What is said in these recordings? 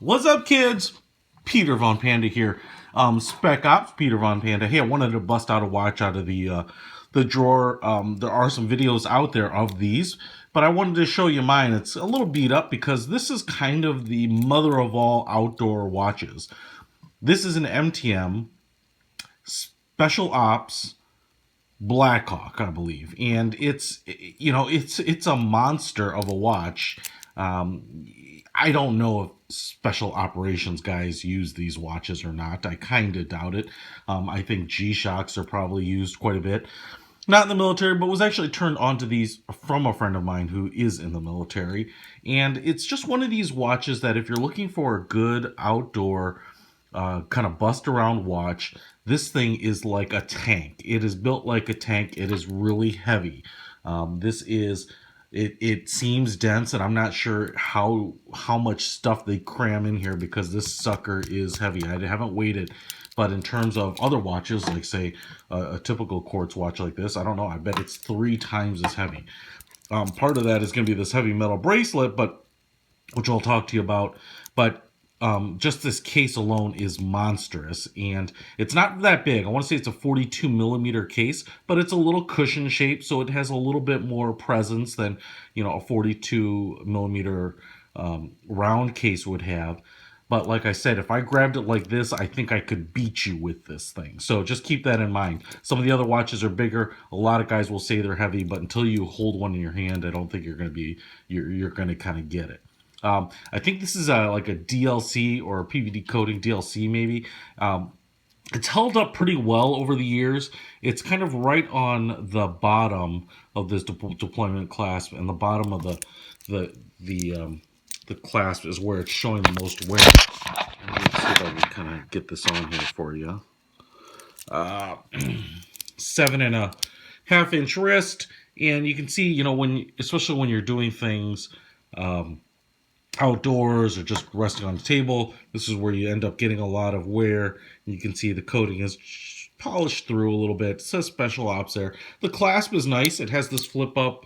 What's up, kids? Peter Von Panda here. Spec Ops, Peter Von Panda. Hey, I wanted to bust out a watch out of the drawer. There are some videos out there of these, but I wanted to show you mine. It's a little beat up because this is kind of the mother of all outdoor watches. This is an MTM Special Ops Blackhawk, I believe, and it's a monster of a watch. I don't know if special operations guys use these watches or not. I kind of doubt it. I think G-Shocks are probably used quite a bit. Not in the military, but was actually turned on to these from a friend of mine who is in the military. And it's just one of these watches that if you're looking for a good outdoor kind of bust around watch, this thing is like a tank. It is built like a tank. It is really heavy. It seems dense, and I'm not sure how much stuff they cram in here because this sucker is heavy. I haven't weighed it, but in terms of other watches, like say a typical quartz watch like this, I don't know. I bet it's 3 times as heavy. Part of that is going to be this heavy metal bracelet, which I'll talk to you about. But just this case alone is monstrous, and it's not that big. I want to say it's a 42 millimeter case, but it's a little cushion shape, so it has a little bit more presence than a 42 millimeter round case would have. But like I said, if I grabbed it like this, I think I could beat you with this thing. So just keep that in mind. Some of the other watches are bigger. A lot of guys will say they're heavy, but until you hold one in your hand, I don't think you're going to kind of get it. I think this is like a DLC or a PVD coating DLC maybe. It's held up pretty well over the years. It's kind of right on the bottom of this deployment clasp, and the bottom of the clasp is where it's showing the most wear. Let me see if I can kind of get this on here for you. 7.5-inch wrist, and you can see, especially when you're doing things outdoors or just resting on the table, this is where you end up getting a lot of wear. You can see the coating is polished through a little bit. It says Special Ops there. The clasp is nice. It has this flip up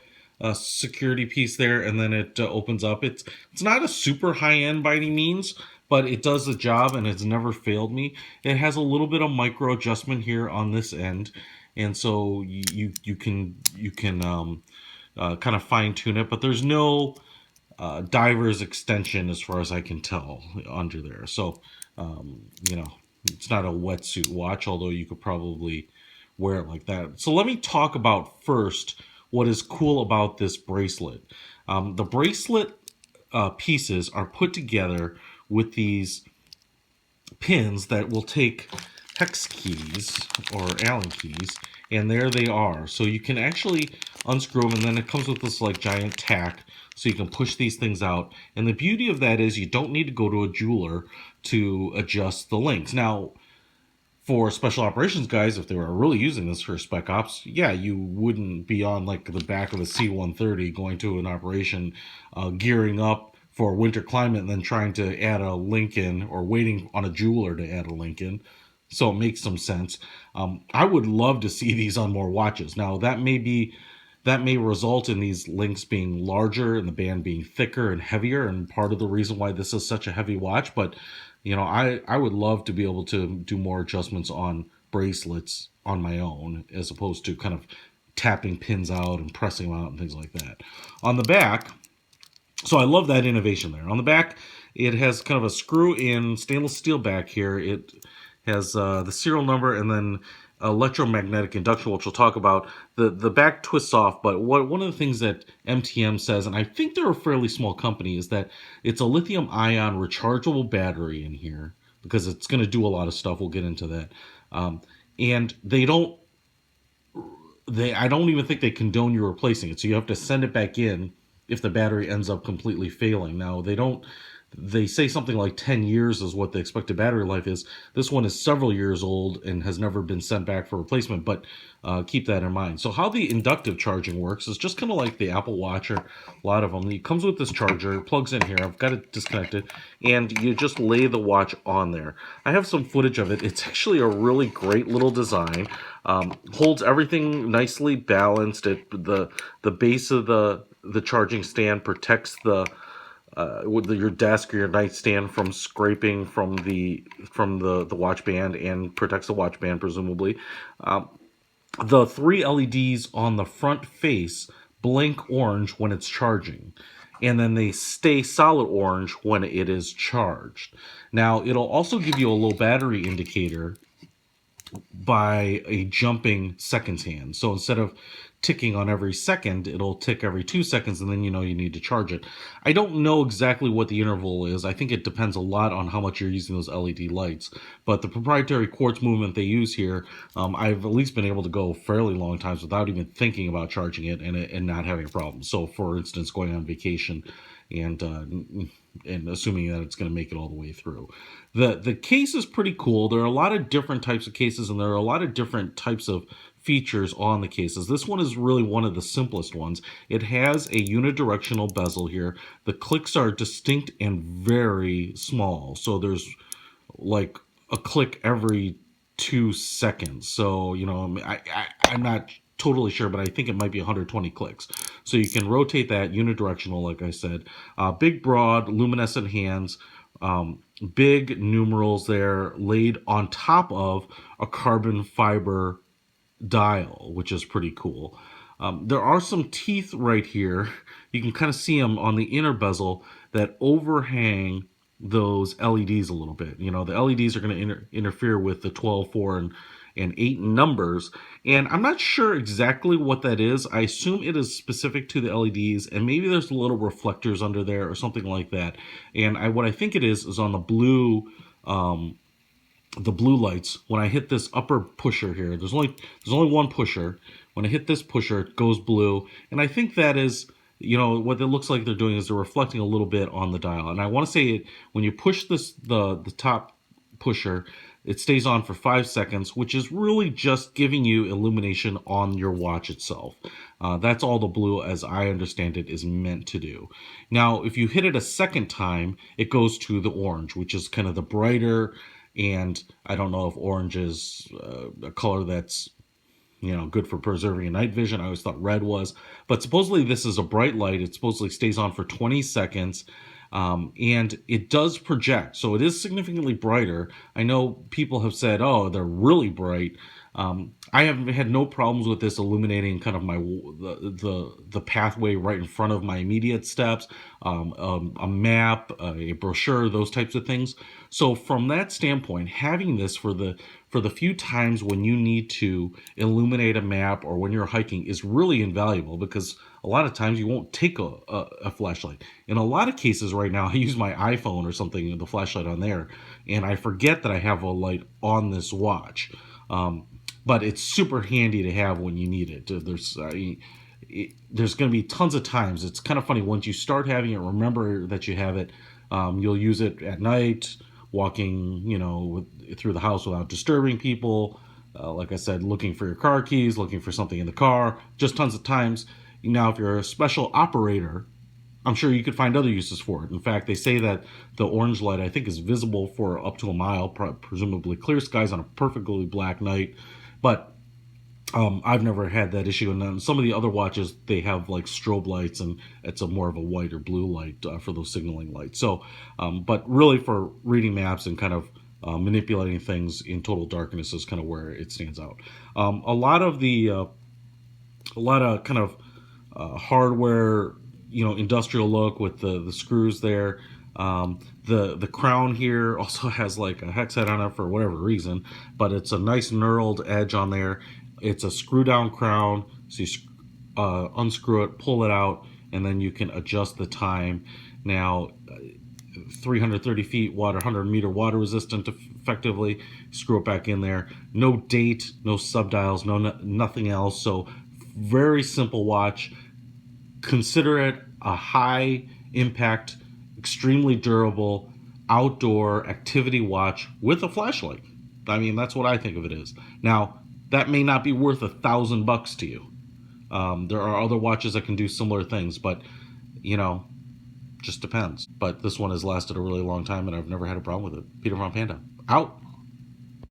security piece there, and then it opens up. It's not a super high end by any means, but it does the job and it's never failed me. It has a little bit of micro adjustment here on this end, and so you can kind of fine tune it, but there's no diver's extension as far as I can tell under there. So it's not a wetsuit watch, although you could probably wear it like that. So let me talk about first what is cool about this bracelet. The bracelet pieces are put together with these pins that will take hex keys or Allen keys, and there they are. So you can actually unscrew them, and then it comes with this like giant tack, so you can push these things out. And the beauty of that is you don't need to go to a jeweler to adjust the links. Now, for special operations guys, if they were really using this for spec ops, yeah, you wouldn't be on like the back of a C-130 going to an operation, gearing up for winter climate and then trying to add a link in, or waiting on a jeweler to add a link in. So it makes some sense. I would love to see these on more watches. Now that may result in these links being larger and the band being thicker and heavier, and part of the reason why this is such a heavy watch. But I would love to be able to do more adjustments on bracelets on my own, as opposed to kind of tapping pins out and pressing them out and things like that. On the back, so I love that innovation there. On the back, it has kind of a screw-in stainless steel back here. It has the serial number and then electromagnetic induction, which we'll talk about. The back twists off, but one of the things that MTM says, and I think they're a fairly small company, is that it's a lithium-ion rechargeable battery in here, because it's going to do a lot of stuff. We'll get into that. And I don't even think they condone you replacing it, so you have to send it back in if the battery ends up completely failing. Now, they say something like 10 years is what the expected battery life is. This one is several years old and has never been sent back for replacement, but keep that in mind. So how the inductive charging works is just kind of like the Apple Watch, or a lot of them. It comes with this charger, it plugs in here. I've got it disconnected, and you just lay the watch on there. I have some footage of it. It's actually a really great little design. Holds everything nicely balanced. The base of the charging stand protects the with your desk or your nightstand from scraping from the watch band, and protects the watch band presumably. The three LEDs on the front face blink orange when it's charging, and then they stay solid orange when it is charged. Now, it'll also give you a low battery indicator by a jumping seconds hand. So instead of ticking on every second, it'll tick every 2 seconds, and then you know you need to charge it. I don't know exactly what the interval is. I think it depends a lot on how much you're using those LED lights. But the proprietary quartz movement they use here, I've at least been able to go fairly long times without even thinking about charging it and not having a problem. So, for instance, going on vacation and assuming that it's going to make it all the way through. The case is pretty cool. There are a lot of different types of cases, and there are a lot of different types of features on the cases. This one is really one of the simplest ones. It has a unidirectional bezel here. The clicks are distinct and very small. So there's like a click every 2 seconds. So, you know, I'm not totally sure, but I think it might be 120 clicks. So you can rotate that unidirectional, like I said. Big, broad, luminescent hands. Big numerals there laid on top of a carbon fiber dial, which is pretty cool. There are some teeth right here. You can kind of see them on the inner bezel that overhang those LEDs a little bit. You know, the LEDs are going to interfere with the 12, 4, and 8 numbers. And I'm not sure exactly what that is. I assume it is specific to the LEDs, and maybe there's little reflectors under there or something like that. And what I think it is on the blue lights. When I hit this upper pusher here, there's only one pusher. When I hit this pusher, it goes blue, and I think that is, you know, what it looks like they're doing is they're reflecting a little bit on the dial. And I want to say it, when you push this the top pusher, it stays on for 5 seconds, which is really just giving you illumination on your watch itself. That's all the blue, as I understand it, is meant to do. Now, if you hit it a second time, it goes to the orange, which is kind of the brighter. And I don't know if orange is a color that's, you know, good for preserving your night vision. I always thought red was. But supposedly this is a bright light. It supposedly stays on for 20 seconds. And it does project. So it is significantly brighter. I know people have said, oh, they're really bright. I have had no problems with this illuminating kind of the pathway right in front of my immediate steps, a map, a brochure, those types of things. So from that standpoint, having this for the few times when you need to illuminate a map or when you're hiking is really invaluable, because a lot of times you won't take a flashlight. In a lot of cases right now, I use my iPhone or something, the flashlight on there, and I forget that I have a light on this watch. But it's super handy to have when you need it. There's going to be tons of times. It's kind of funny. Once you start having it, remember that you have it. You'll use it at night, walking, you know, through the house without disturbing people. Like I said, looking for your car keys, looking for something in the car. Just tons of times. Now, if you're a special operator, I'm sure you could find other uses for it. In fact, they say that the orange light, I think, is visible for up to a mile, presumably clear skies on a perfectly black night. But I've never had that issue. And then some of the other watches, they have like strobe lights, and it's more of a white or blue light for those signaling lights. So, but really for reading maps and kind of manipulating things in total darkness is kind of where it stands out. A lot of kind of hardware, you know, industrial look with the screws there. The crown here also has like a hex head on it for whatever reason, but it's a nice knurled edge on there. It's a screw down crown, so you unscrew it, pull it out, and then you can adjust the time. Now, 330 feet water, 100 meter water resistant effectively. Screw it back in there. No date, no subdials, nothing else. So very simple watch. Consider it a high impact, extremely durable outdoor activity watch with a flashlight. I mean, that's what I think of it as. Now, that may not be worth $1,000 to you. There are other watches that can do similar things, but, you know, just depends. But this one has lasted a really long time, and I've never had a problem with it. Peter from Panda, out.